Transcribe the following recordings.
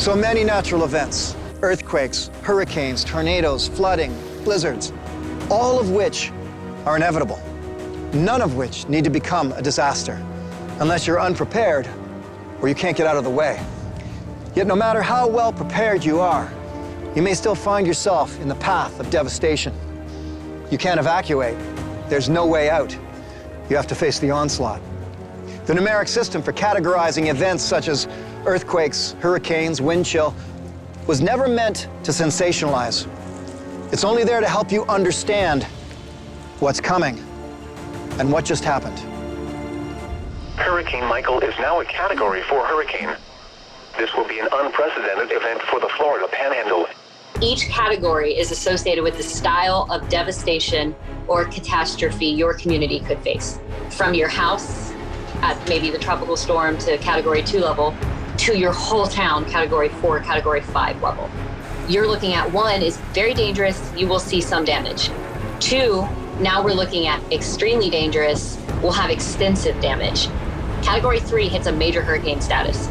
So many natural events, earthquakes, hurricanes, tornadoes, flooding, blizzards, all of which are inevitable, none of which need to become a disaster, unless you're unprepared or you can't get out of the way. Yet no matter how well prepared you are, you may still find yourself in the path of devastation. You can't evacuate. There's no way out. You have to face the onslaught. The numeric system for categorizing events such as earthquakes, hurricanes, wind chill was never meant to sensationalize. It's only there to help you understand what's coming and what just happened. Hurricane Michael is now a Category 4 hurricane. This will be an unprecedented event for the Florida Panhandle. Each category is associated with the style of devastation or catastrophe your community could face. From your house at maybe the tropical storm to Category 2 level, to your whole town, Category 4, Category 5 level. You're looking at 1 is very dangerous, you will see some damage. 2, now we're looking at extremely dangerous, will have extensive damage. Category 3 hits a major hurricane status,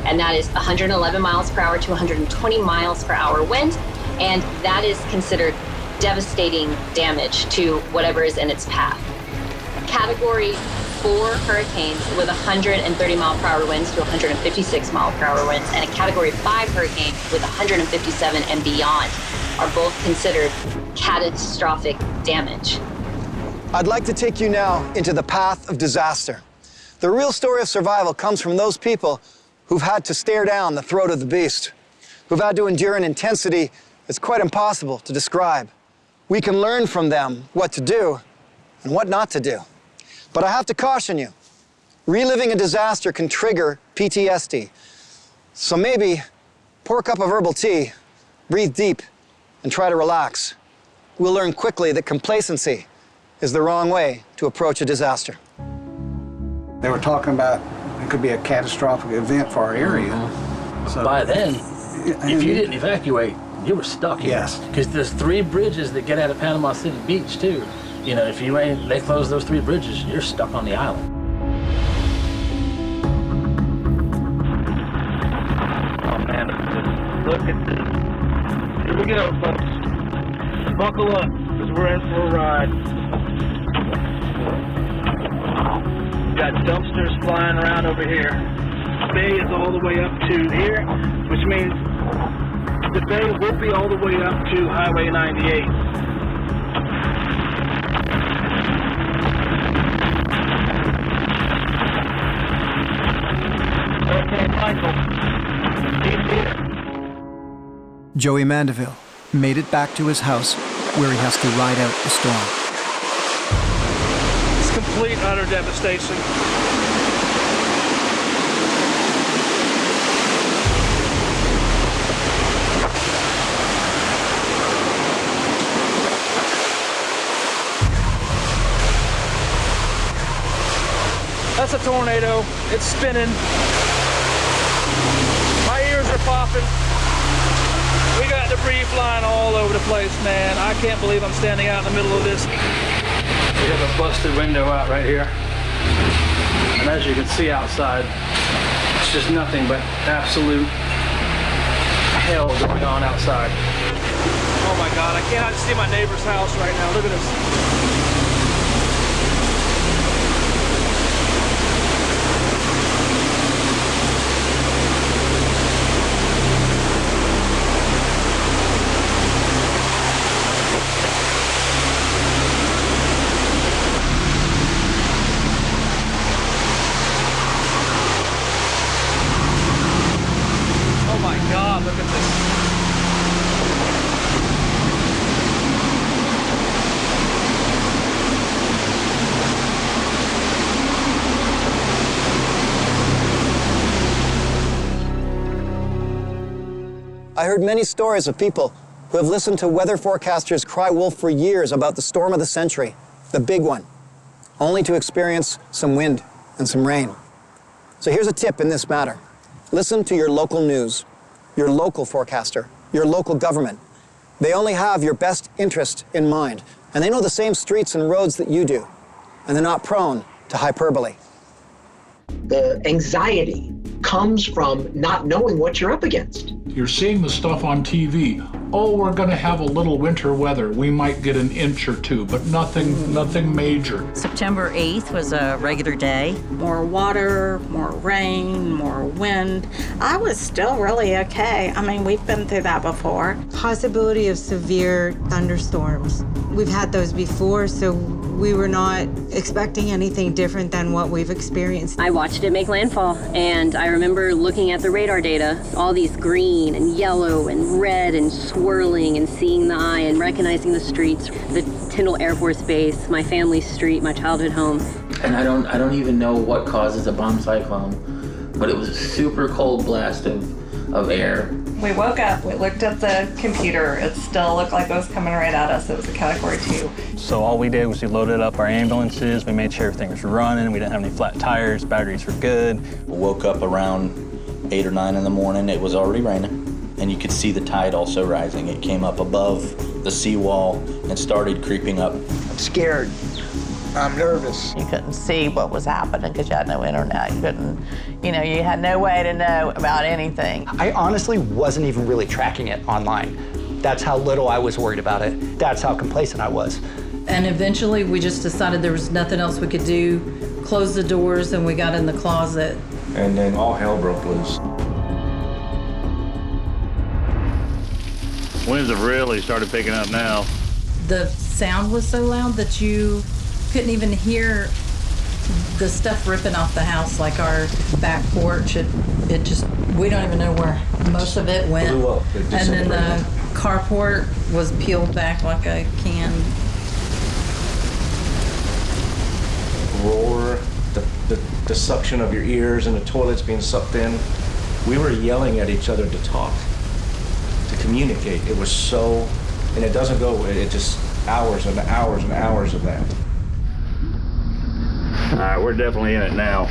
and that is 111 miles per hour to 120 miles per hour wind, and that is considered devastating damage to whatever is in its path. Category 4 hurricanes with 130 mile per hour winds to 156 mile per hour winds, and a Category 5 hurricane with 157 and beyond are both considered catastrophic damage. I'd like to take you now into the path of disaster. The real story of survival comes from those people who've had to stare down the throat of the beast, who've had to endure an intensity that's quite impossible to describe. We can learn from them what to do and what not to do. But I have to caution you, reliving a disaster can trigger PTSD. So maybe pour a cup of herbal tea, breathe deep, and try to relax. We'll learn quickly that complacency is the wrong way to approach a disaster. They were talking about it could be a catastrophic event for our area. So, by then, if you didn't evacuate, you were stuck here. Yes. Because there's 3 bridges that get out of Panama City Beach, too. You know, if they close those 3 bridges, you're stuck on the island. Oh, man, look at this. Here we go, folks. Buckle up, because we're in for a ride. Got dumpsters flying around over here. The bay is all the way up to here, which means the bay will be all the way up to Highway 98. Okay, Michael, he's here. Joey Mandeville made it back to his house where he has to ride out the storm. Complete, utter devastation. That's a tornado. It's spinning. My ears are popping. We got debris flying all over the place, man. I can't believe I'm standing out in the middle of this. We have a busted window out right here. And as you can see outside, it's just nothing but absolute hell going on outside. Oh my God, I cannot see my neighbor's house right now. Look at this. Look at this. I heard many stories of people who have listened to weather forecasters cry wolf for years about the storm of the century, the big one, only to experience some wind and some rain. So here's a tip in this matter. Listen to your local news, your local forecaster, your local government. They only have your best interest in mind, and they know the same streets and roads that you do, and they're not prone to hyperbole. The anxiety comes from not knowing what you're up against. You're seeing the stuff on TV. Oh, we're going to have a little winter weather. We might get an inch or two, but nothing major. September 8th was a regular day. More water, more rain, more wind. I was still really okay. I mean, we've been through that before. Possibility of severe thunderstorms. We've had those before, so we were not expecting anything different than what we've experienced. I watched it make landfall, and I remember looking at the radar data, all these green and yellow and red and swirling, and seeing the eye and recognizing the streets, the Tyndall Air Force Base, my family's street, my childhood home. And I don't even know what causes a bomb cyclone, but it was a super cold blast of air. We woke up, we looked at the computer, it still looked like it was coming right at us. It was a Category 2. So all we did was we loaded up our ambulances, we made sure everything was running, we didn't have any flat tires, batteries were good. We woke up around 8 or 9 in the morning, it was already raining, and you could see the tide also rising. It came up above the seawall and started creeping up. I'm scared. I'm nervous. You couldn't see what was happening because you had no internet. You couldn't, you had no way to know about anything. I honestly wasn't even really tracking it online. That's how little I was worried about it. That's how complacent I was. And eventually we just decided there was nothing else we could do, closed the doors, and we got in the closet. And then all hell broke loose. Winds have really started picking up now. The sound was so loud that you couldn't even hear the stuff ripping off the house, like our back porch. It just, we don't even know where most of it went. Blew up. It and then the carport was peeled back like a can. Roar, the suction of your ears and the toilets being sucked in. We were yelling at each other to talk, to communicate. It was so, and it doesn't go, it just hours and hours and hours of that. All right, we're definitely in it now.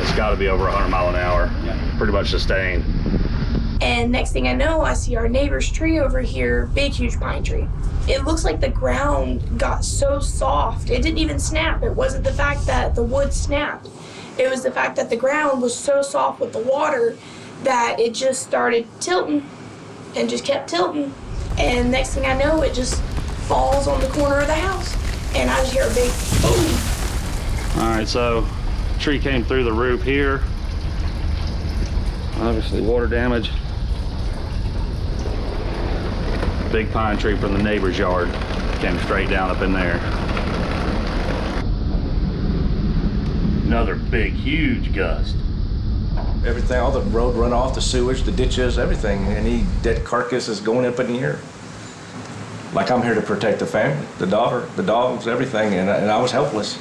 It's got to be over 100 miles an hour. Yeah. Pretty much sustained. And next thing I know, I see our neighbor's tree over here, big, huge pine tree. It looks like the ground got so soft. It didn't even snap. It wasn't the fact that the wood snapped. It was the fact that the ground was so soft with the water that it just started tilting and just kept tilting. And next thing I know, it just falls on the corner of the house. And I just hear a big boom. All right, so tree came through the roof here. Obviously water damage. Big pine tree from the neighbor's yard came straight down up in there. Another big, huge gust. Everything, all the road runoff, the sewage, the ditches, everything. Any dead carcass is going up in the air. Like I'm here to protect the family, the daughter, the dogs, everything, and I was helpless.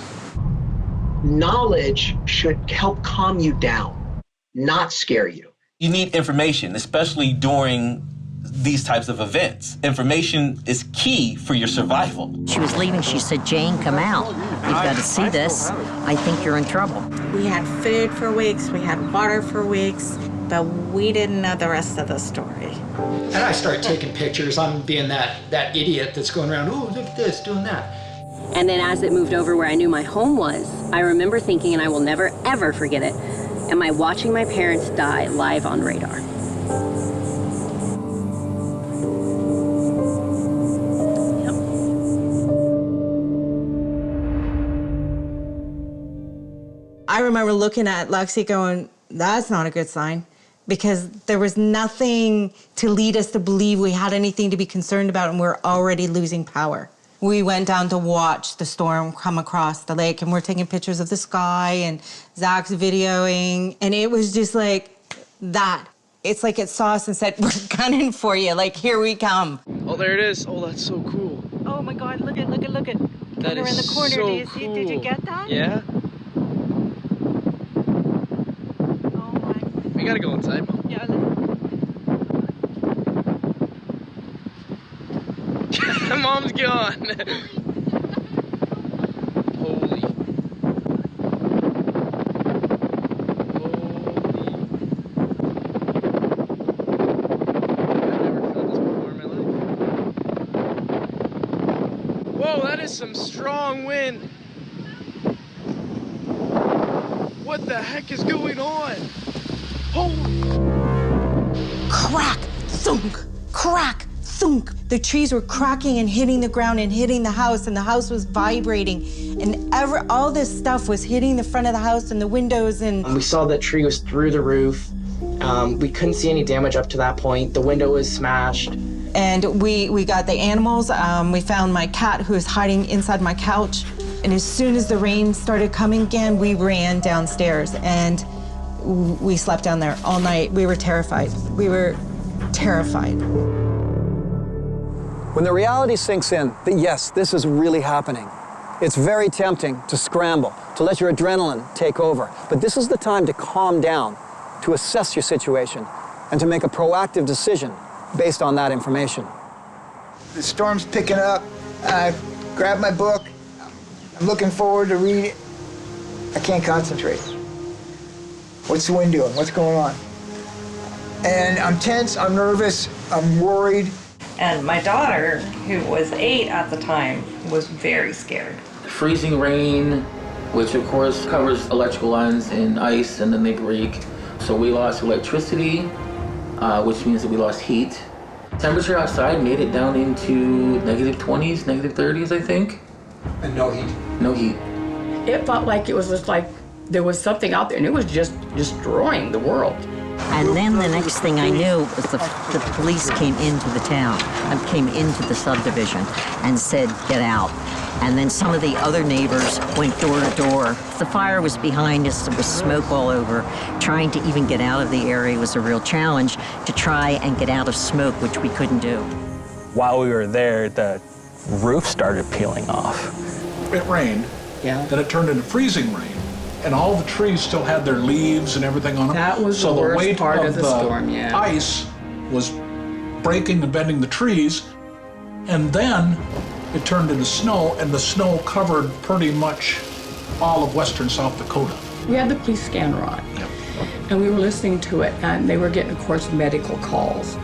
Knowledge should help calm you down, not scare you. You need information, especially during these types of events. Information is key for your survival. She was leaving, she said, Jane, come out. You've got to see this. I think you're in trouble. We had food for weeks, we had water for weeks, but we didn't know the rest of the story. And I start taking pictures. I'm being that idiot that's going around, oh, look at this, doing that. And then as it moved over where I knew my home was, I remember thinking, and I will never, ever forget it, am I watching my parents die live on radar? Yep. I remember looking at Lexi going, that's not a good sign, because there was nothing to lead us to believe we had anything to be concerned about, and we're already losing power. We went down to watch the storm come across the lake, and we're taking pictures of the sky, and Zach's videoing, and it was just like that. It's like it saw us and said, we're gunning for you, like, here we come. Oh, there it is. Oh, that's so cool. Oh my God, look at. That is in the corner. so Do you see? cool. Did you get that? Yeah. Oh my. We gotta go inside, Mom. Yeah, Mom's gone. Holy. Whoa, that is some strong wind. What the heck is going on? Crack, thunk, crack, thunk. The trees were cracking and hitting the ground and hitting the house, and the house was vibrating. And all this stuff was hitting the front of the house and the windows. And we saw that tree was through the roof. We couldn't see any damage up to that point. The window was smashed. And we got the animals. We found my cat who was hiding inside my couch. And as soon as the rain started coming again, we ran downstairs and we slept down there all night. We were terrified. We were terrified. When the reality sinks in that yes, this is really happening, it's very tempting to scramble, to let your adrenaline take over. But this is the time to calm down, to assess your situation, and to make a proactive decision based on that information. The storm's picking up. I grab my book. I'm looking forward to read it. I can't concentrate. What's the wind doing? What's going on? And I'm tense, I'm nervous, I'm worried. And my daughter, who was 8 at the time, was very scared. Freezing rain, which of course covers electrical lines in ice and then they break. So we lost electricity, which means that we lost heat. Temperature outside made it down into -20s, -30s, I think. And no heat? No heat. It felt like it was just like there was something out there and it was just destroying the world. And then the next thing I knew was the police came into the town, came into the subdivision and said, get out. And then some of the other neighbors went door to door. The fire was behind us, there was smoke all over. Trying to even get out of the area was a real challenge to try and get out of smoke, which we couldn't do. While we were there, the roof started peeling off. It rained, then it turned into freezing rain. And all the trees still had their leaves and everything on them. That was the worst part of the storm, yeah. Ice was breaking and bending the trees, and then it turned into snow, and the snow covered pretty much all of western South Dakota. We had the police scanner on, and we were listening to it, and they were getting, of course, medical calls.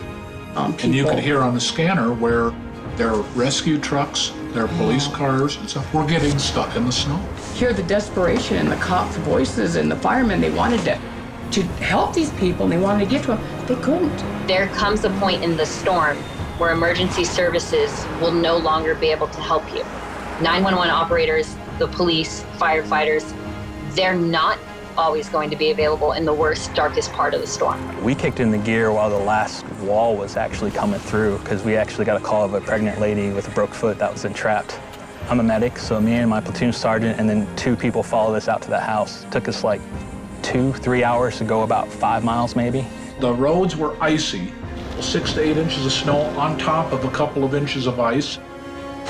And you could hear on the scanner where their rescue trucks, their police cars and stuff were getting stuck in the snow. Hear the desperation in the cops' voices and the firemen. They wanted to help these people and they wanted to get to them. They couldn't. There comes a point in the storm where emergency services will no longer be able to help you. 911 operators, the police, firefighters, they're not always going to be available in the worst, darkest part of the storm. We kicked in the gear while the last wall was actually coming through because we actually got a call of a pregnant lady with a broke foot that was entrapped. I'm a medic, so me and my platoon sergeant and then 2 people followed us out to the house. It took us like 2-3 hours to go about 5 miles maybe. The roads were icy, 6 to 8 inches of snow on top of a couple of inches of ice.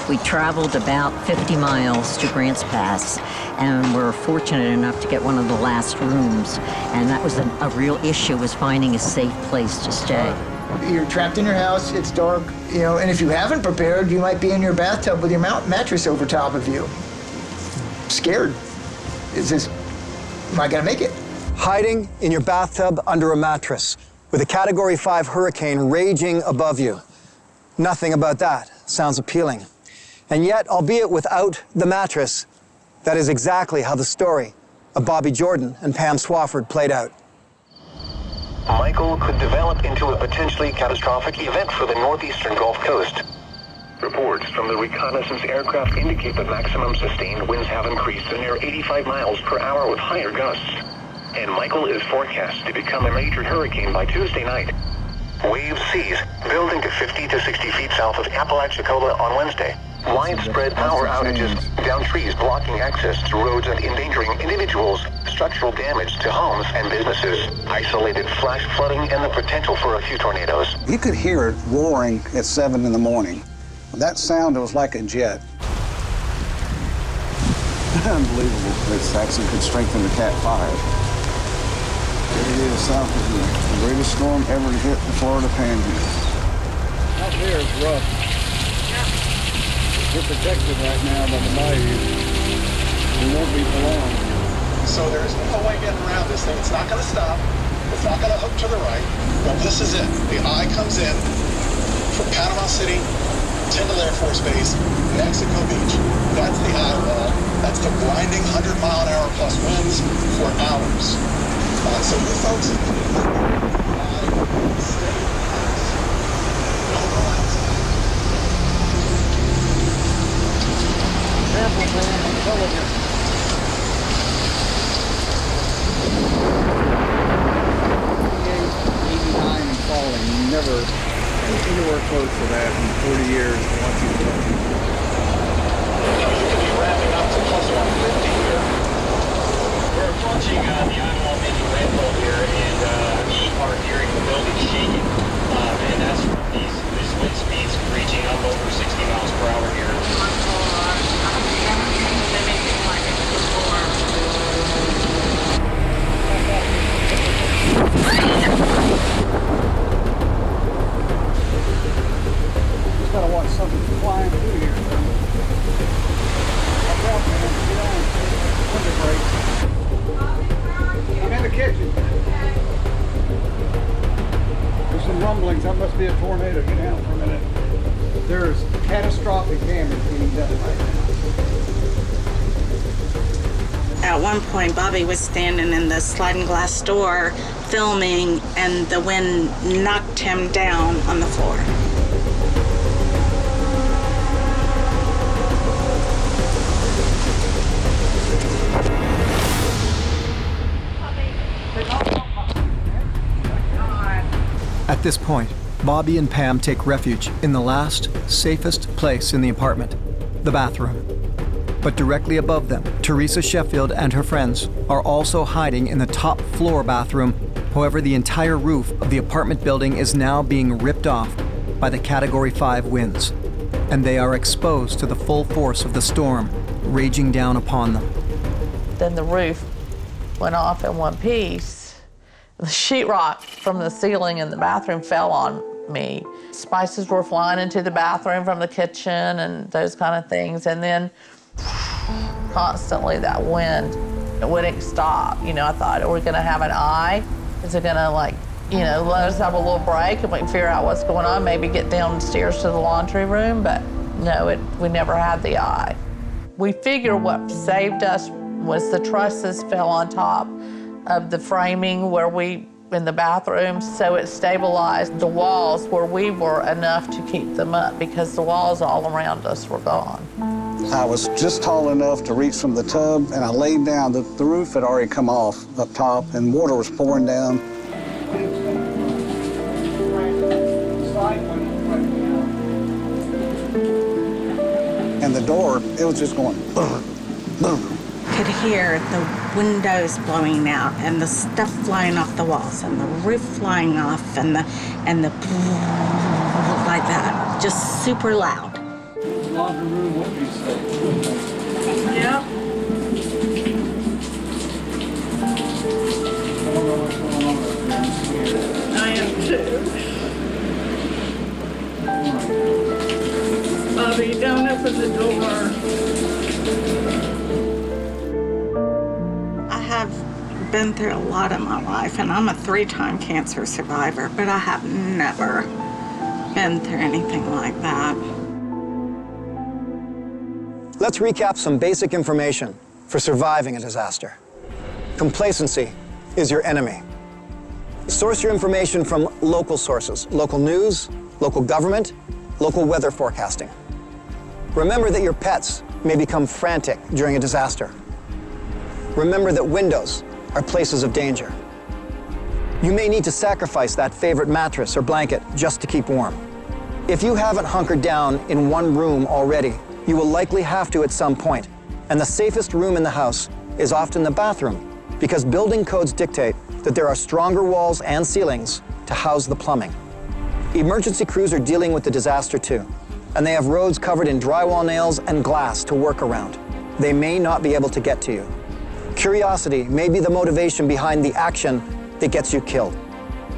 We traveled about 50 miles to Grants Pass, and were fortunate enough to get one of the last rooms. And that was a real issue, was finding a safe place to stay. You're trapped in your house, it's dark, and if you haven't prepared, you might be in your bathtub with your mattress over top of you. Scared. Am I gonna make it? Hiding in your bathtub under a mattress with a Category 5 hurricane raging above you. Nothing about that sounds appealing. And yet, albeit without the mattress, that is exactly how the story of Bobby Jordan and Pam Swafford played out. Michael could develop into a potentially catastrophic event for the northeastern Gulf Coast. Reports from the reconnaissance aircraft indicate that maximum sustained winds have increased to near 85 miles per hour with higher gusts. And Michael is forecast to become a major hurricane by Tuesday night. Wave seas building to 50 to 60 feet south of Apalachicola on Wednesday. Widespread power outages, downed trees blocking access to roads and endangering individuals, structural damage to homes and businesses, isolated flash flooding, and the potential for a few tornadoes. You could hear it roaring at 7 in the morning. That sound was like a jet. Unbelievable. It's actually could strengthen the Cat 5. It is south of the greatest storm ever to hit the Florida Panhandle. Out there is rough. We're protected right now by the bayou. We won't be for long. So there's no way getting around this thing. It's not going to stop. It's not going to hook to the right. But this is it. The eye comes in from Panama City, Tyndall Air Force Base, Mexico Beach. That's the eye wall. That's the grinding 100-mile-an-hour plus winds for hours. So you folks, Careful, man, I'm telling you. 89 and falling. You never anywhere close to that in 40 years. Once you go. You could be wrapping up to plus 150 here. We're approaching the Iowa making landfall here, and we are hearing the building shaking. And that's from these wind speeds reaching up over 60 miles per hour here. Just gotta watch something flying through here. Watch out, man. Get on. Window break. I'm in the kitchen. There's some rumblings. That must be a tornado. Get down for a minute. There's catastrophic damage being done right now. At one point, Bobby was standing in the sliding glass door filming, and the wind knocked him down on the floor. At this point, Bobby and Pam take refuge in the last, safest place in the apartment, the bathroom. But directly above them, Teresa Sheffield and her friends are also hiding in the top floor bathroom. However, the entire roof of the apartment building is now being ripped off by the Category 5 winds, and they are exposed to the full force of the storm raging down upon them. Then the roof went off in one piece. The sheetrock from the ceiling in the bathroom fell on me. Spices were flying into the bathroom from the kitchen and those kind of things. And then constantly that wind, it wouldn't stop. You know, I thought, are we gonna have an eye? Is it gonna let us have a little break and we can figure out what's going on, maybe get downstairs to the laundry room? But no, we never had the eye. We figure what saved us was the trusses fell on top of the framing in the bathroom, so it stabilized the walls where we were enough to keep them up, because the walls all around us were gone. I was just tall enough to reach from the tub, and I laid down. The roof had already come off up top, and water was pouring down. And the door, it was just going boom, boom. Could hear the windows blowing out and the stuff flying off the walls and the roof flying off and the like that, just super loud. Laundry room would be safe. Yep. I am too. Bobby, don't open the door. I have been through a lot in my life, and I'm a 3-time cancer survivor, but I have never been through anything like that. Let's recap some basic information for surviving a disaster. Complacency is your enemy. Source your information from local sources, local news, local government, local weather forecasting. Remember that your pets may become frantic during a disaster. Remember that windows are places of danger. You may need to sacrifice that favorite mattress or blanket just to keep warm. If you haven't hunkered down in one room already, you will likely have to at some point, and the safest room in the house is often the bathroom, because building codes dictate that there are stronger walls and ceilings to house the plumbing. Emergency crews are dealing with the disaster too, and they have roads covered in drywall nails and glass to work around. They may not be able to get to you. Curiosity may be the motivation behind the action that gets you killed.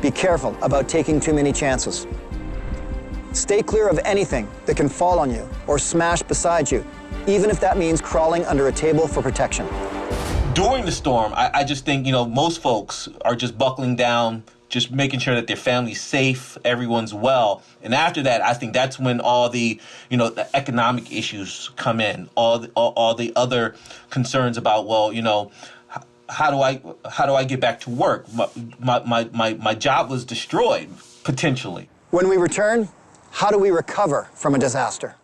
Be careful about taking too many chances. Stay clear of anything that can fall on you or smash beside you, even if that means crawling under a table for protection. During the storm, I just think, most folks are just buckling down, just making sure that their family's safe, everyone's well. And after that, I think that's when all the, the economic issues come in, all the other concerns about, how do I get back to work? My job was destroyed, potentially. When we return, how do we recover from a disaster?